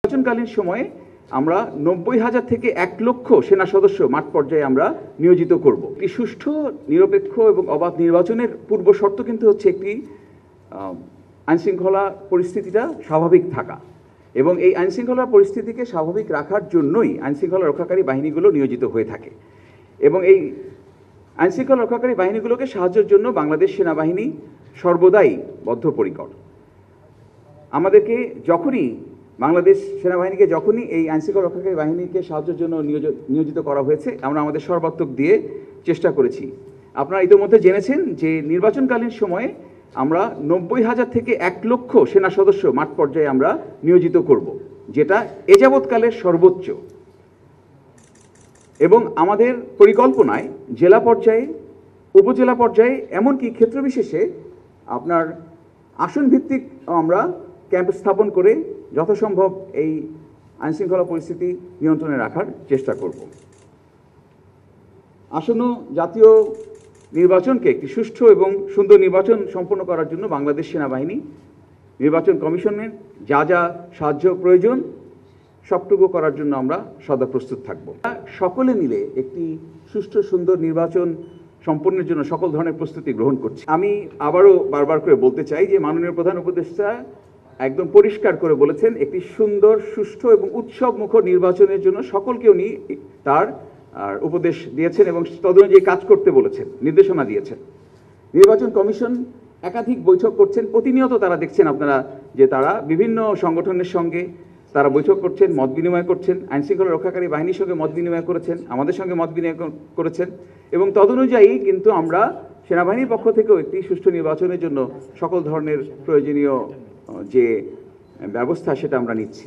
নির্বাচনকালীন সময়ে আমরা 90,000 থেকে 1 লক্ষ সেনা সদস্য মাঠ পর্যায়ে আমরা নিয়োজিত করব। একটি সুষ্ঠু, নিরপেক্ষ এবং অবাধ নির্বাচনের পূর্ব শর্ত কিন্তু হচ্ছে একটি আইনশৃঙ্খলা পরিস্থিতিটা স্বাভাবিক থাকা, এবং এই আইনশৃঙ্খলা পরিস্থিতিকে স্বাভাবিক রাখার জন্যই আইনশৃঙ্খলা রক্ষাকারী বাহিনীগুলো নিয়োজিত হয়ে থাকে। এবং এই আইনশৃঙ্খলা রক্ষাকারী বাহিনীগুলোকে সাহায্যের জন্য বাংলাদেশ সেনাবাহিনী সর্বদাই বদ্ধপরিকর। আমাদেরকে যখনই বাংলাদেশ সেনাবাহিনীকে এই আইনশৃঙ্খলা রক্ষাকারী বাহিনীকে সাহায্যের জন্য নিয়োজিত করা হয়েছে, আমরা আমাদের সর্বাত্মক দিয়ে চেষ্টা করেছি। আপনারা ইতিমধ্যে জেনেছেন যে নির্বাচনকালীন সময়ে আমরা 90,000 থেকে 1 লক্ষ সেনা সদস্য মাঠ পর্যায়ে আমরা নিয়োজিত করব, যেটা এ যাবৎকালের সর্বোচ্চ। এবং আমাদের পরিকল্পনায় জেলা পর্যায়ে, উপজেলা পর্যায়ে, এমনকি ক্ষেত্রবিশেষে আপনার আসন ভিত্তিক আমরা ক্যাম্প স্থাপন করে যথাসম্ভব এই আইনশৃঙ্খলা পরিস্থিতি নিয়ন্ত্রণে রাখার চেষ্টা করব। আসন্ন জাতীয় নির্বাচনকে একটি সুষ্ঠু এবং সুন্দর নির্বাচন সম্পন্ন করার জন্য বাংলাদেশ সেনাবাহিনী নির্বাচন কমিশনের যা যা সাহায্য প্রয়োজন সবটুকু করার জন্য আমরা সদা প্রস্তুত থাকব। সকলে মিলে একটি সুষ্ঠু সুন্দর নির্বাচন সম্পন্নের জন্য সকল ধরনের প্রস্তুতি গ্রহণ করছি। আমি আবারও বারবার করে বলতে চাই যে মাননীয় প্রধান উপদেষ্টা একদম পরিষ্কার করে বলেছেন, একটি সুন্দর, সুষ্ঠু এবং উৎসব মুখর নির্বাচনের জন্য সকলকে উনি তার উপদেশ দিয়েছেন এবং তদনুযায়ী কাজ করতে বলেছেন, নির্দেশনা দিয়েছেন। নির্বাচন কমিশন একাধিক বৈঠক করছেন, প্রতিনিয়ত তারা দেখছেন আপনারা যে তারা বিভিন্ন সংগঠনের সঙ্গে তারা বৈঠক করছেন, মত বিনিময় করছেন, আইনশৃঙ্খলা রক্ষাকারী বাহিনীর সঙ্গে মত বিনিময় করেছেন, আমাদের সঙ্গে মত বিনিময় করেছেন, এবং তদনুযায়ী কিন্তু আমরা সেনাবাহিনীর পক্ষ থেকেও একটি সুষ্ঠু নির্বাচনের জন্য সকল ধরনের প্রয়োজনীয় যে ব্যবস্থা সেটা আমরা নিচ্ছি।